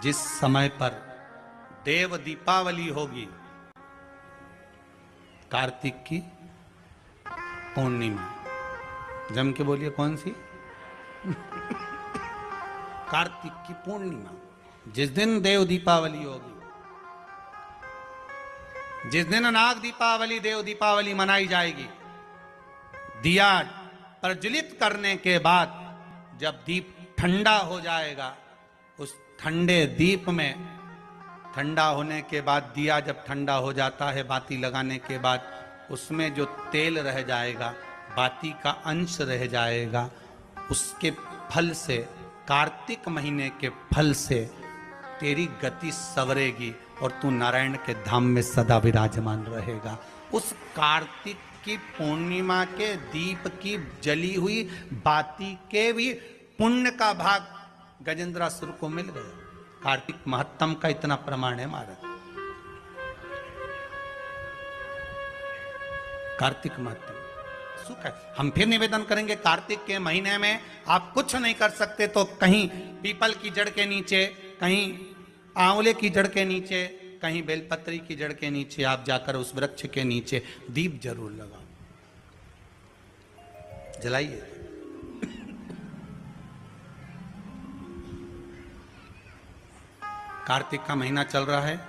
जिस समय पर देव दीपावली होगी, कार्तिक की पूर्णिमा, जम के बोलिए कौन सी? कार्तिक की पूर्णिमा, जिस दिन देव दीपावली होगी, जिस दिन नाग दीपावली देव दीपावली मनाई जाएगी, दिया प्रज्वलित करने के बाद जब दीप ठंडा हो जाएगा, उस ठंडे दीप में, ठंडा होने के बाद दिया जब ठंडा हो जाता है, बाती लगाने के बाद उसमें जो तेल रह जाएगा, बाती का अंश रह जाएगा, उसके फल से, कार्तिक महीने के फल से तेरी गति सवरेगी और तू नारायण के धाम में सदा विराजमान रहेगा। उस कार्तिक की पूर्णिमा के दीप की जली हुई बाती के भी पुण्य का भाग गजेंद्रासुर को मिल गया। कार्तिक महत्तम का इतना प्रमाण है महाराज। कार्तिक महत्तम सुख है। हम फिर निवेदन करेंगे, कार्तिक के महीने में आप कुछ नहीं कर सकते तो कहीं पीपल की जड़ के नीचे, कहीं आंवले की जड़ के नीचे, कहीं बेलपत्री की जड़ के नीचे आप जाकर उस वृक्ष के नीचे दीप जरूर लगाओ, जलाइए। कार्तिक का महीना चल रहा है,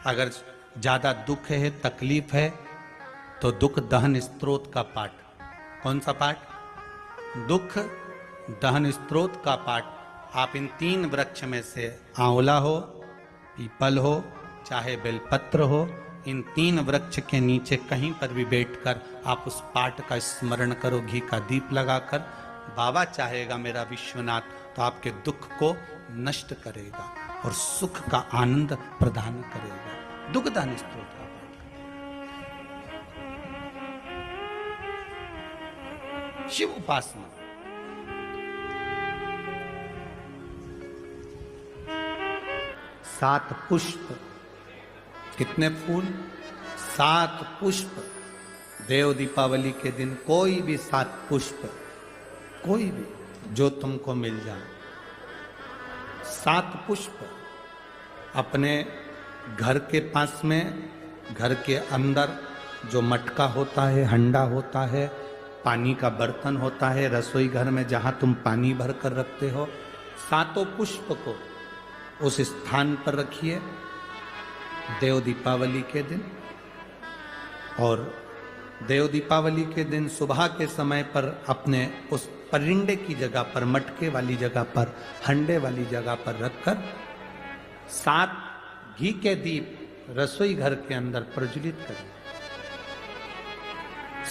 अगर ज्यादा दुख है, तकलीफ है, तो दुख दहन स्त्रोत का पाठ। कौन सा पाठ? दुख दहन स्त्रोत का पाठ आप इन 3 वृक्ष में से, आंवला हो, पीपल हो, चाहे बेलपत्र हो, इन 3 वृक्ष के नीचे कहीं पर भी बैठकर आप उस पाठ का स्मरण करो, घी का दीप लगाकर। बाबा चाहेगा मेरा विश्वनाथ तो आपके दुख को नष्ट करेगा और सुख का आनंद प्रदान करेगा। दुख दहन स्त्रोत का पाठ। शिव उपासना, सात पुष्प, कितने फूल? 7 पुष्प। देव दीपावली के दिन कोई भी 7 पुष्प, कोई भी जो तुमको मिल जाए, 7 पुष्प अपने घर के पास में, घर के अंदर जो मटका होता है, हंडा होता है, पानी का बर्तन होता है, रसोई घर में जहां तुम पानी भर कर रखते हो, 7 पुष्प को उस स्थान पर रखिए देव दीपावली के दिन। और देव दीपावली के दिन सुबह के समय पर अपने उस परिंडे की जगह पर, मटके वाली जगह पर, हंडे वाली जगह पर रखकर 7 घी के दीप रसोई घर के अंदर प्रज्वलित करिए।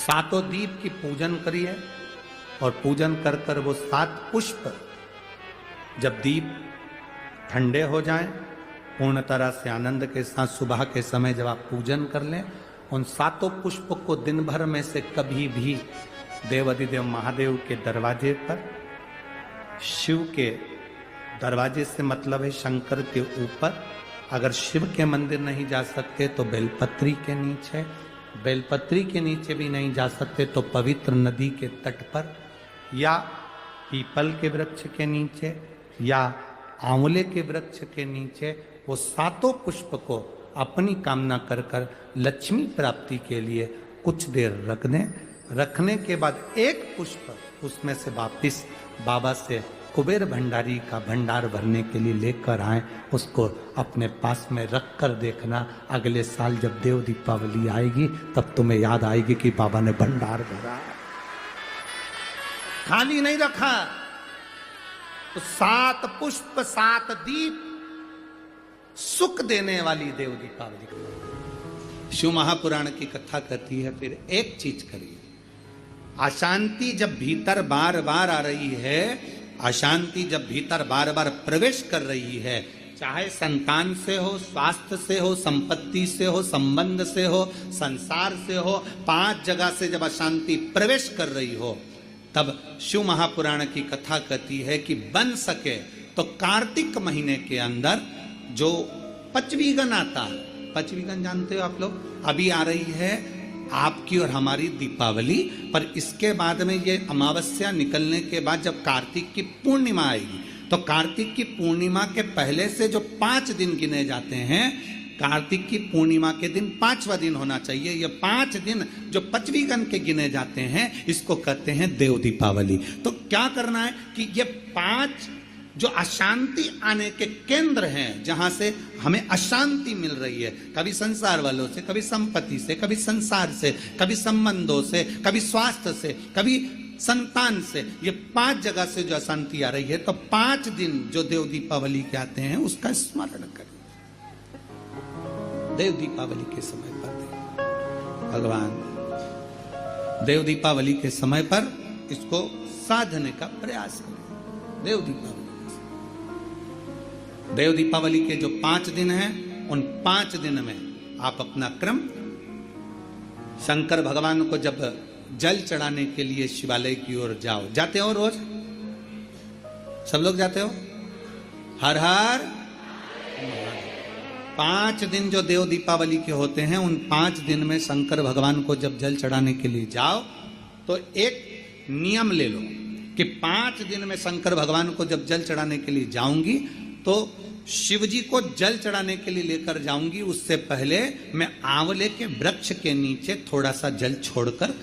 7 दीप की पूजन करिए और पूजन कर कर वो 7 पुष्प जब दीप ठंडे हो जाएं, पूर्ण तरह से आनंद के साथ सुबह के समय जब आप पूजन कर लें, उन 7 पुष्प को दिन भर में से कभी भी देवाधिदेव महादेव के दरवाजे पर, शिव के दरवाजे से मतलब है शंकर के ऊपर, अगर शिव के मंदिर नहीं जा सकते तो बेलपत्री के नीचे, बेलपत्री के नीचे भी नहीं जा सकते तो पवित्र नदी के तट पर, या पीपल के वृक्ष के नीचे, या आंवले के वृक्ष के नीचे, वो 7 पुष्प को अपनी कामना कर कर लक्ष्मी प्राप्ति के लिए कुछ देर रख दें। रखने के बाद 1 पुष्प उसमें से वापिस बाबा से कुबेर भंडारी का भंडार भरने के लिए लेकर आए, उसको अपने पास में रख कर देखना, अगले साल जब देव दीपावली आएगी तब तुम्हें याद आएगी कि बाबा ने भंडार भरा, खाली नहीं रखा। तो 7 पुष्प 7 दीप सुख देने वाली देव दीपावली। शिव महापुराण की कथा कहती है, फिर एक चीज करिए, अशांति जब भीतर बार बार आ रही है, अशांति जब भीतर बार बार प्रवेश कर रही है, चाहे संतान से हो, स्वास्थ्य से हो, संपत्ति से हो, संबंध से हो, संसार से हो, 5 जगह से जब अशांति प्रवेश कर रही हो, तब शिव महापुराण की कथा कहती है कि बन सके तो कार्तिक महीने के अंदर जो पचवीगन आता है, पचवीगन जानते हो आप लोग, अभी आ रही है आपकी और हमारी दीपावली, पर इसके बाद में ये अमावस्या निकलने के बाद जब कार्तिक की पूर्णिमा आएगी, तो तो कार्तिक की पूर्णिमा के पहले से जो 5 दिन गिने जाते हैं, कार्तिक की पूर्णिमा के दिन 5वां दिन होना चाहिए। ये 5 दिन जो 5वीं गण के गिने जाते हैं, इसको कहते हैं देव दीपावली। तो क्या करना है कि ये 5 जो अशांति आने के केंद्र हैं, जहां से हमें अशांति मिल रही है, कभी संसार वालों से, कभी संपत्ति से, कभी संसार से, कभी संबंधों से, कभी स्वास्थ्य से, कभी संतान से, ये 5 जगह से जो अशांति आ रही है, तो 5 दिन जो देव दीपावली के आते हैं उसका स्मरण करें। देव दीपावली के समय पर भगवान देव दीपावली के समय पर इसको साधने का प्रयास करें। देव दीपावली के जो 5 दिन हैं, उन 5 दिन में आप अपना क्रम, शंकर भगवान को जब जल चढ़ाने के लिए शिवालय की ओर जाओ, जाते हो रोज? सब लोग जाते हो? हर हर 5 दिन जो देव दीपावली के होते हैं, उन 5 दिन में शंकर भगवान को जब जल चढ़ाने के लिए जाओ, तो एक नियम ले लो कि 5 दिन में शंकर भगवान को जब जल चढ़ाने के लिए जाऊंगी, तो शिव जी को जल चढ़ाने के लिए लेकर जाऊंगी, उससे पहले मैं आंवले के वृक्ष के नीचे थोड़ा सा जल छोड़कर,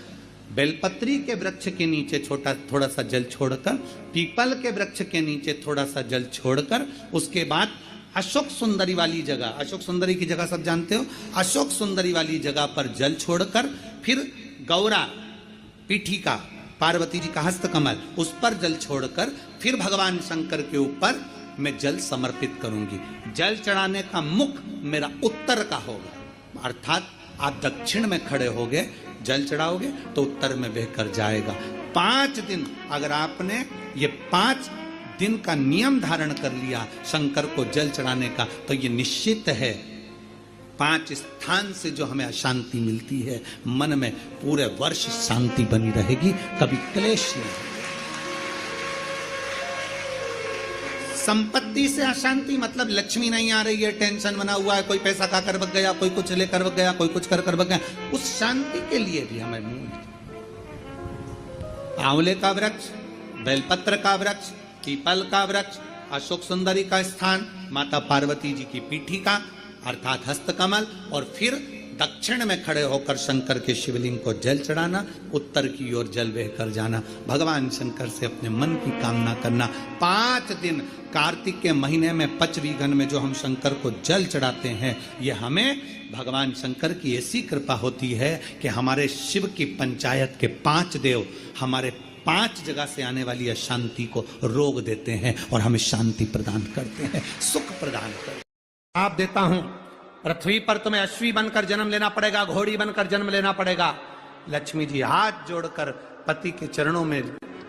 बेलपत्री के वृक्ष के नीचे थोड़ा सा जल छोड़कर, पीपल के वृक्ष के नीचे थोड़ा सा जल छोड़कर, उसके बाद अशोक सुंदरी वाली जगह, अशोक सुंदरी की जगह सब जानते हो, अशोक सुंदरी वाली जगह पर जल छोड़कर, फिर गौरा पीठिका, पार्वती जी का हस्तकमल, उस पर जल छोड़कर, फिर भगवान शंकर के ऊपर मैं जल समर्पित करूंगी। जल चढ़ाने का मुख मेरा उत्तर का होगा, अर्थात आप दक्षिण में खड़े होगे, जल चढ़ाओगे तो उत्तर में बहकर जाएगा। 5 दिन अगर आपने ये 5 दिन का नियम धारण कर लिया शंकर को जल चढ़ाने का, तो ये निश्चित है 5 स्थान से जो हमें अशांति मिलती है, मन में पूरे वर्ष शांति बनी रहेगी, कभी क्लेश नहीं। संपत्ति से अशांति मतलब लक्ष्मी नहीं आ रही है, टेंशन बना हुआ है, कोई पैसा खाकर भग गया, कोई कुछ लेकर भग गया, कोई कुछ कर भग गया, उस शांति के लिए भी हमें मूल आंवले का वृक्ष, बेलपत्र का वृक्ष, पीपल का वृक्ष, अशोक सुंदरी का स्थान, माता पार्वती जी की पीठिका अर्थात हस्तकमल, और फिर दक्षिण में खड़े होकर शंकर के शिवलिंग को जल चढ़ाना, उत्तर की ओर जल बहकर जाना, भगवान शंकर से अपने मन की कामना करना। 5 दिन कार्तिक के महीने में 5वीं गण में जो हम शंकर को जल चढ़ाते हैं, ये हमें भगवान शंकर की ऐसी कृपा होती है कि हमारे शिव की पंचायत के 5 देव हमारे 5 जगह से आने वाली अशांति को रोक देते हैं और हमें शांति प्रदान करते हैं, सुख प्रदान करते हैं। आप देता हूं, पृथ्वी पर तुम्हें अश्वी बनकर जन्म लेना पड़ेगा, घोड़ी बनकर जन्म लेना पड़ेगा। लक्ष्मी जी हाथ जोड़कर पति के चरणों में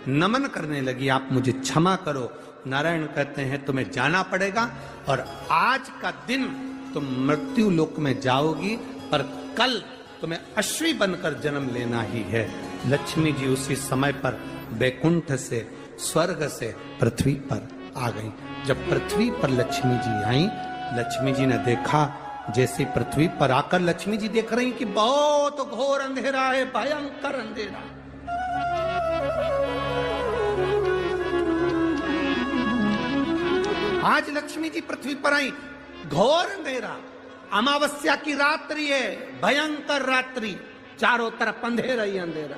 नमन करने लगी, आप मुझे क्षमा करो। नारायण कहते हैं तुम्हें जाना पड़ेगा और आज का दिन तुम मृत्यु लोक में जाओगी, पर कल तुम्हें अश्वी बनकर जन्म लेना ही है। लक्ष्मी जी उसी समय पर बैकुंठ से, स्वर्ग से पृथ्वी पर आ गई। जब पृथ्वी पर लक्ष्मी जी आई, लक्ष्मी जी ने देखा, जैसे पृथ्वी पर आकर लक्ष्मी जी देख रही कि बहुत घोर अंधेरा है, भयंकर अंधेरा। आज लक्ष्मी जी पृथ्वी पर आई, घोर अंधेरा, अमावस्या की रात्रि है, भयंकर रात्रि, चारों तरफ अंधेरा ही अंधेरा।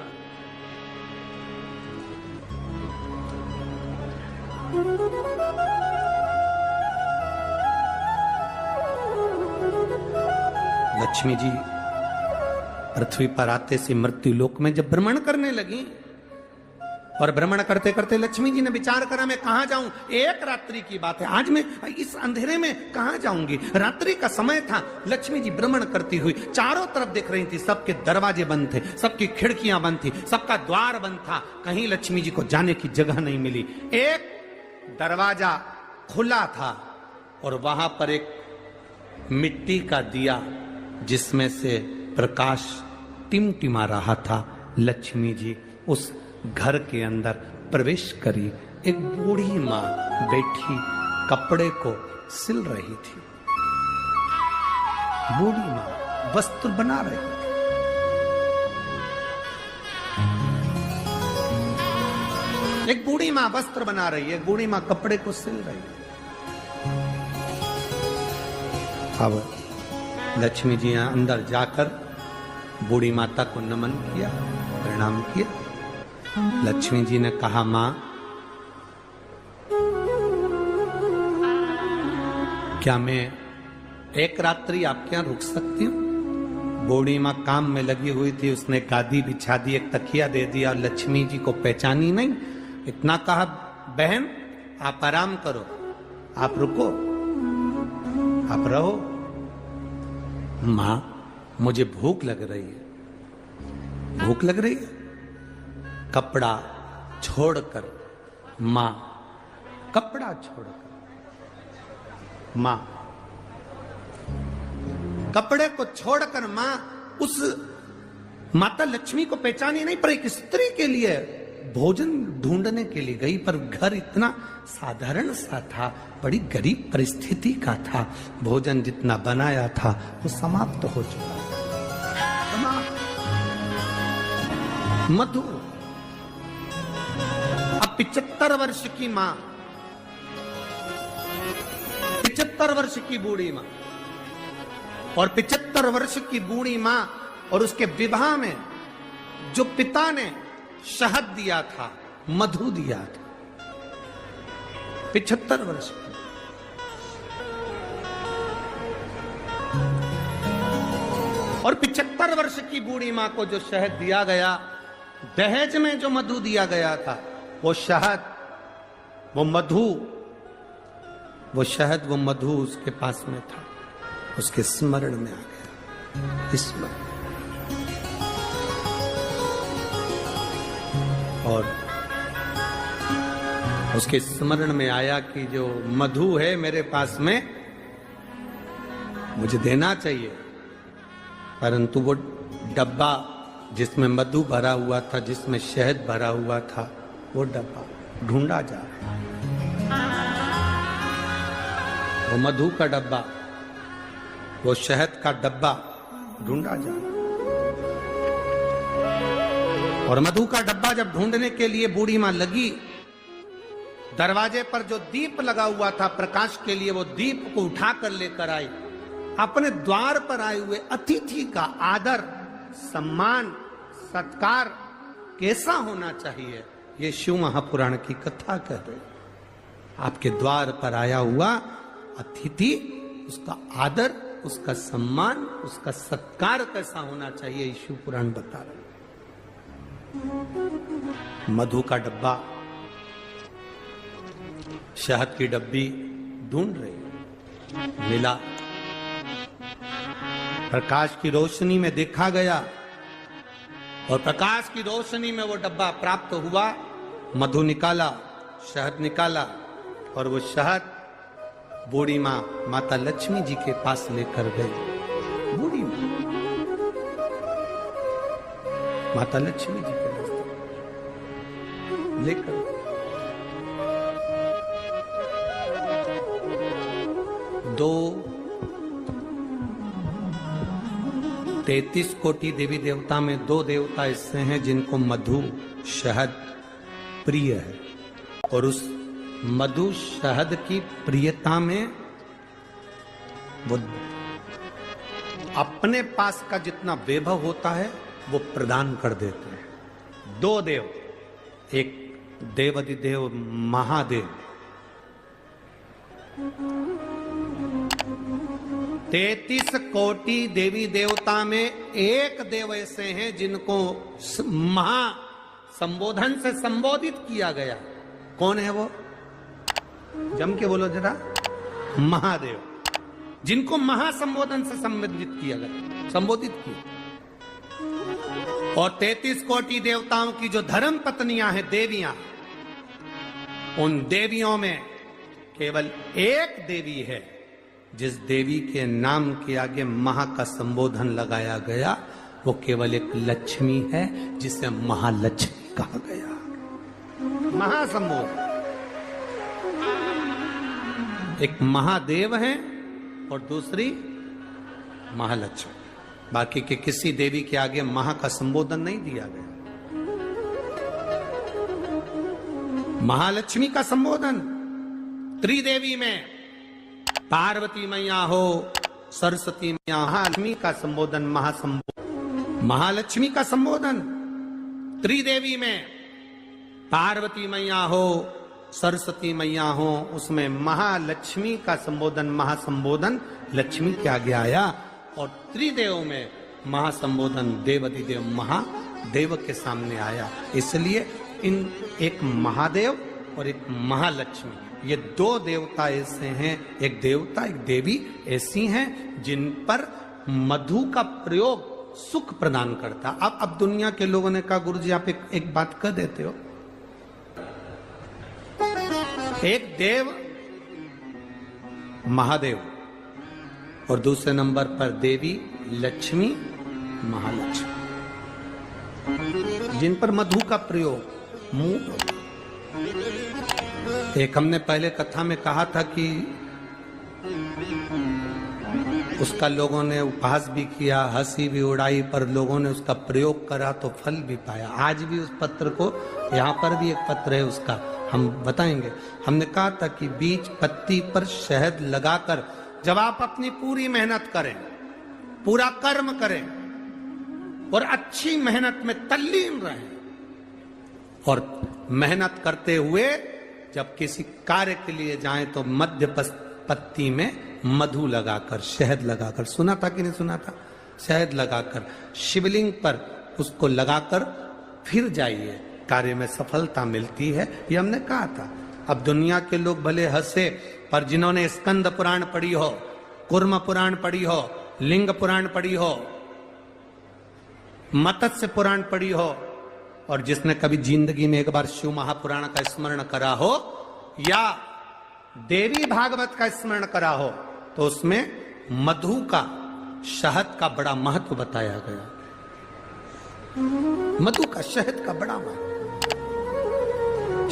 लक्ष्मी जी पृथ्वी पर आते से मृत्यु लोक में जब भ्रमण करने लगी, और भ्रमण करते करते लक्ष्मी जी ने विचार करा मैं कहां जाऊं, एक रात्रि की बात है, आज मैं इस अंधेरे में कहां जाऊंगी। रात्रि का समय था, लक्ष्मी जी भ्रमण करती हुई चारों तरफ देख रही थी, सबके दरवाजे बंद थे, सबकी खिड़कियां बंद थी, सबका द्वार बंद था, कहीं लक्ष्मी जी को जाने की जगह नहीं मिली। एक दरवाजा खुला था और वहां पर एक मिट्टी का दिया जिसमें से प्रकाश टिमटिमा रहा था। लक्ष्मी जी उस घर के अंदर प्रवेश करी। एक बूढ़ी मां बैठी कपड़े को सिल रही थी। बूढ़ी मां वस्त्र बना रही थी। एक बूढ़ी मां वस्त्र बना रही है, एक बूढ़ी मां कपड़े को सिल रही है। अब लक्ष्मी जी यहां अंदर जाकर बूढ़ी माता को नमन किया, प्रणाम किया। लक्ष्मी जी ने कहा, मां क्या मैं एक रात्रि आपके यहां रुक सकती हूं? बूढ़ी मां काम में लगी हुई थी, उसने गादी बिछा दी, एक तकिया दे दिया और लक्ष्मी जी को पहचानी नहीं। इतना कहा, बहन आप आराम करो, आप रुको, आप रहो। मां मुझे भूख लग रही है, भूख लग रही है। कपड़ा छोड़कर मां, कपड़ा छोड़कर मां, कपड़े को छोड़कर मां उस माता लक्ष्मी को पहचानी नहीं, पर एक स्त्री के लिए भोजन ढूंढने के लिए गई। पर घर इतना साधारण सा था, बड़ी गरीब परिस्थिति का था। भोजन जितना बनाया था वो समाप्त हो चुका था। मधु अब 75 वर्ष की मां, 75 वर्ष की बूढ़ी मां, और 75 वर्ष की बूढ़ी मां और उसके विवाह में जो पिता ने शहद दिया था, मधु दिया था, 75 वर्ष की। और 75 वर्ष की बूढ़ी मां को जो शहद दिया गया, दहेज में जो मधु दिया गया था, वो शहद, वो मधु, वो शहद, वो मधु उसके पास में था, उसके स्मरण में आ गया। स्मरण। और उसके स्मरण में आया कि जो मधु है मेरे पास में, मुझे देना चाहिए, परंतु वो डब्बा जिसमें मधु भरा हुआ था, जिसमें शहद भरा हुआ था, वो डब्बा ढूंढा जा रहा है। वो मधु का डब्बा, वो शहद का डब्बा ढूंढा जा रहा। और मधु का डब्बा जब ढूंढने के लिए बूढ़ी मां लगी, दरवाजे पर जो दीप लगा हुआ था प्रकाश के लिए, वो दीप को उठाकर लेकर आई। अपने द्वार पर आए हुए अतिथि का आदर, सम्मान, सत्कार कैसा होना चाहिए, ये शिव महापुराण की कथा कह रहे। आपके द्वार पर आया हुआ अतिथि, उसका आदर, उसका सम्मान, उसका सत्कार कैसा होना चाहिए, शिव पुराण बता रहे। मधु का डब्बा, शहद की डब्बी ढूंढ रही, मिला। प्रकाश की रोशनी में देखा गया और प्रकाश की रोशनी में वो डब्बा प्राप्त हुआ। मधु निकाला, शहद निकाला, और वो शहद बूढ़ी मां माता लक्ष्मी जी के पास लेकर गई। बूढ़ी मां माता लक्ष्मी जी के पास लेकर, 33 कोटि देवी देवता में 2 देवता ऐसे हैं जिनको मधु शहद प्रिय है, और उस मधु शहद की प्रियता में वो अपने पास का जितना वैभव होता है वो प्रदान कर देते हैं। 2 देव, एक देवाधिदेव महादेव, 33 कोटि देवी देवता में एक देव ऐसे हैं जिनको महा संबोधन से संबोधित किया गया। कौन है वो? जम के बोलो जरा। महादेव, जिनको महासंबोधन से संबोधित किया गया, संबोधित किया। और 33 कोटि देवताओं की जो धर्म पत्नियां हैं, देवियां, उन देवियों में केवल एक देवी है जिस देवी के नाम के आगे महा का संबोधन लगाया गया, वो केवल एक लक्ष्मी है जिसे महालक्ष्मी कहा गया। महासंबोधन, एक महादेव है और दूसरी महालक्ष्मी। बाकी के किसी देवी के आगे महा का संबोधन नहीं दिया गया। महालक्ष्मी का संबोधन त्रिदेवी में, पार्वती मैया हो, सरस्वती मैया, महालक्ष्मी का संबोधन महासंबोधन, महालक्ष्मी का संबोधन त्रिदेवी में, पार्वती मैया हो, सरस्वती मैया हो, उसमें महालक्ष्मी का संबोधन महासंबोधन लक्ष्मी के आगे आया, और त्रिदेव में महासंबोधन देवाधिदेव महादेव के सामने आया। इसलिए इन एक महादेव और एक महालक्ष्मी, ये दो देवता ऐसे हैं, एक देवता एक देवी ऐसी हैं जिन पर मधु का प्रयोग सुख प्रदान करता। अब दुनिया के लोगों ने कहा गुरुजी आप एक बात कह देते हो, एक देव महादेव और दूसरे नंबर पर देवी लक्ष्मी महालक्ष्मी, जिन पर मधु का प्रयोग एक हमने पहले कथा में कहा था कि उसका लोगों ने उपहास भी किया, हंसी भी उड़ाई, पर लोगों ने उसका प्रयोग करा तो फल भी पाया। आज भी उस पत्र को, यहाँ पर भी एक पत्र है उसका, हम बताएंगे। हमने कहा था कि बीज पत्ती पर शहद लगाकर जब आप अपनी पूरी मेहनत करें, पूरा कर्म करें और अच्छी मेहनत में तल्लीन रहें, और मेहनत करते हुए जब किसी कार्य के लिए जाएं तो मध्य पत्ती में मधु लगाकर, शहद लगाकर, सुना था कि नहीं सुना था, शहद लगाकर शिवलिंग पर उसको लगाकर फिर जाइए, कार्य में सफलता मिलती है। ये हमने कहा था। अब दुनिया के लोग भले हंसे, पर जिन्होंने स्कंद पुराण पढ़ी हो, कुर्म पुराण पढ़ी हो, लिंग पुराण पढ़ी हो, मत्स्य पुराण पढ़ी हो, और जिसने कभी जिंदगी में एक बार शिव महापुराण का स्मरण करा हो या देवी भागवत का स्मरण करा हो, तो उसमें मधु का, शहद का बड़ा महत्व बताया गया। मधु का, शहद का बड़ा महत्व।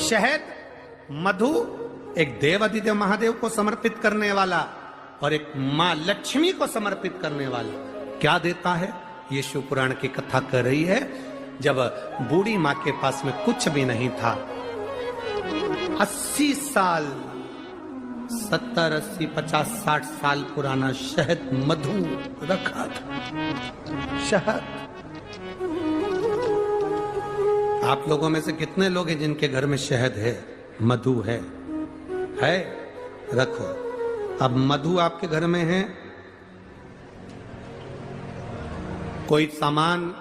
शहद, मधु एक देवाधिदेव महादेव को समर्पित करने वाला और एक मां लक्ष्मी को समर्पित करने वाला क्या देता है, ये शिव पुराण की कथा कर रही है। जब बूढ़ी मां के पास में कुछ भी नहीं था, 80 साल, 70, 80, 50, 60 साल पुराना शहद मधु रखा था। शहद, आप लोगों में से कितने लोग हैं जिनके घर में शहद है, मधु है? रखो। अब मधु आपके घर में है, कोई सामान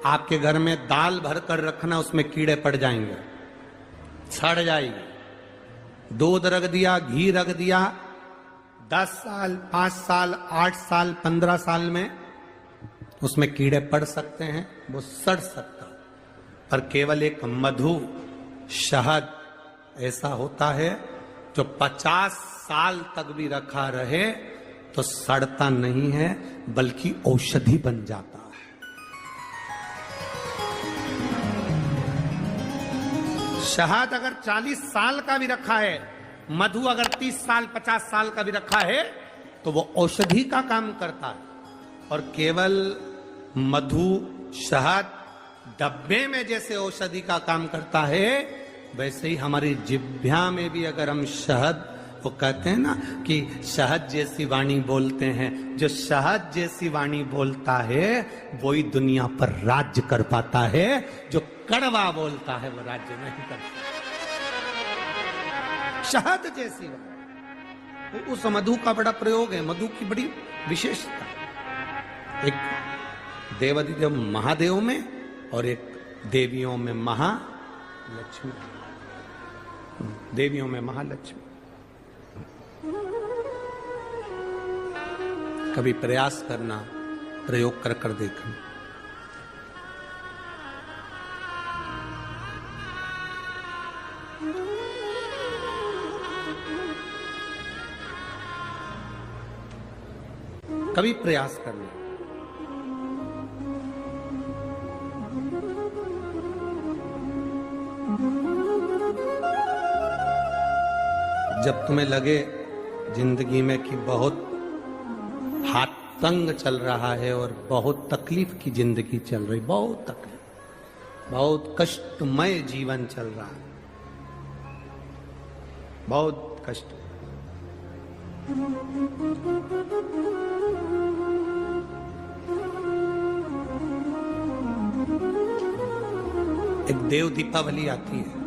आपके घर में दाल भर कर रखना, उसमें कीड़े पड़ जाएंगे, सड़ जाएगी। दूध रख दिया, घी रख दिया, 10 साल, 5 साल, 8 साल, 15 साल में उसमें कीड़े पड़ सकते हैं, वो सड़ सकता। पर केवल एक मधु, शहद ऐसा होता है जो 50 साल तक भी रखा रहे तो सड़ता नहीं है, बल्कि औषधि बन जाता है। शहद अगर 40 साल का भी रखा है, मधु अगर 30 साल 50 साल का भी रखा है, तो वो औषधि का काम करता है। और केवल मधु, शहद डब्बे में जैसे औषधि का काम करता है, वैसे ही हमारी जिह्वा में भी अगर हम शहद, वो कहते हैं ना कि शहद जैसी वाणी बोलते हैं, जो शहद जैसी वाणी बोलता है वही दुनिया पर राज्य कर पाता है, जो कड़वा बोलता है वो राज्य नहीं कर पाता। शहद जैसी वाणी, तो उस मधु का बड़ा प्रयोग है, मधु की बड़ी विशेषता, एक देवाधिदेव महादेव में और एक देवियों में महालक्ष्मी, देवियों में महालक्ष्मी। कभी प्रयास करना, प्रयोग कर कर देखना। कभी प्रयास करना। जब तुम्हें लगे जिंदगी में कि बहुत हाथ तंग चल रहा है और बहुत तकलीफ की जिंदगी चल रही, बहुत तकलीफ, बहुत कष्टमय जीवन चल रहा है, बहुत कष्ट। एक देव दीपावली आती है,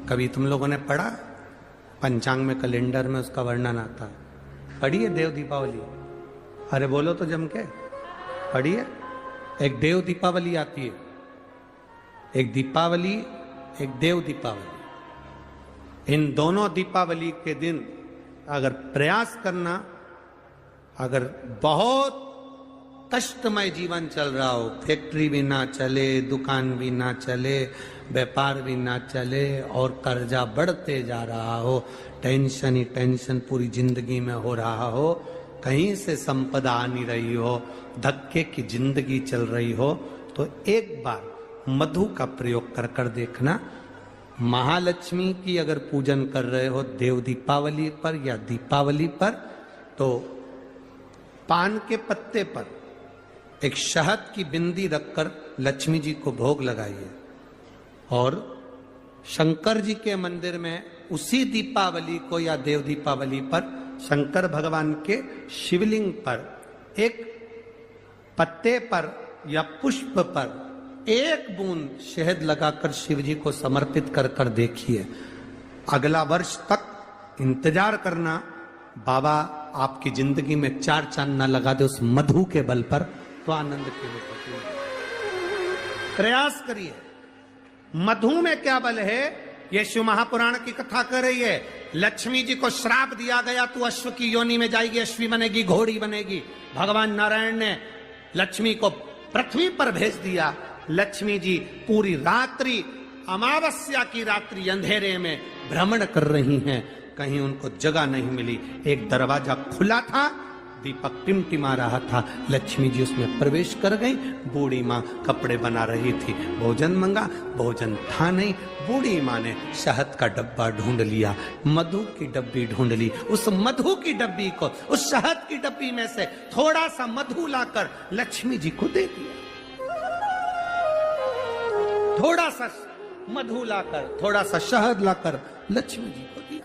कभी तुम लोगों ने पढ़ा? पंचांग में, कैलेंडर में उसका वर्णन आता है। पढ़िए देव दीपावली? अरे बोलो तो जम के, पढ़िए। एक देव दीपावली आती है, एक दीपावली, एक देव दीपावली। इन दोनों दीपावली के दिन अगर प्रयास करना, अगर बहुत कष्टमय जीवन चल रहा हो, फैक्ट्री भी ना चले, दुकान भी ना चले, व्यापार भी ना चले और कर्जा बढ़ते जा रहा हो, टेंशन ही टेंशन पूरी जिंदगी में हो रहा हो, कहीं से संपदा आ नहीं रही हो, धक्के की जिंदगी चल रही हो, तो एक बार मधु का प्रयोग कर कर देखना। महालक्ष्मी की अगर पूजन कर रहे हो देव दीपावली पर या दीपावली पर, तो पान के पत्ते पर एक शहद की बिंदी रखकर लक्ष्मी जी को भोग लगाइए और शंकर जी के मंदिर में उसी दीपावली को या देव दीपावली पर शंकर भगवान के शिवलिंग पर एक पत्ते पर या पुष्प पर एक बूंद शहद लगाकर शिव जी को समर्पित कर कर देखिए। अगला वर्ष तक इंतजार करना, बाबा आपकी जिंदगी में चार चांद न लगा दे उस मधु के बल पर, तो आनंद के लिए प्रयास करिए। मधु में क्या बल है? ये शिव महापुराण की कथा कर रही है। लक्ष्मी जी को श्राप दिया गया, तू अश्व की योनि में जाएगी, अश्वी बनेगी, घोड़ी बनेगी। भगवान नारायण ने लक्ष्मी को पृथ्वी पर भेज दिया। लक्ष्मी जी पूरी रात्रि, अमावस्या की रात्रि अंधेरे में भ्रमण कर रही हैं, कहीं उनको जगह नहीं मिली। एक दरवाजा खुला था, दीपक टिमटिमा रहा था, लक्ष्मी जी उसमें प्रवेश कर गई। बूढ़ी माँ कपड़े बना रही थी, भोजन मंगा, भोजन था नहीं। बूढ़ी माँ ने शहद का डब्बा ढूंढ लिया, मधु की डब्बी ढूंढ ली। उस मधु की डब्बी को, उस शहद की डब्बी में से थोड़ा सा मधु लाकर लक्ष्मी जी को दे दिया। थोड़ा सा मधु लाकर, थोड़ा सा शहद लाकर लक्ष्मी जी को दिया।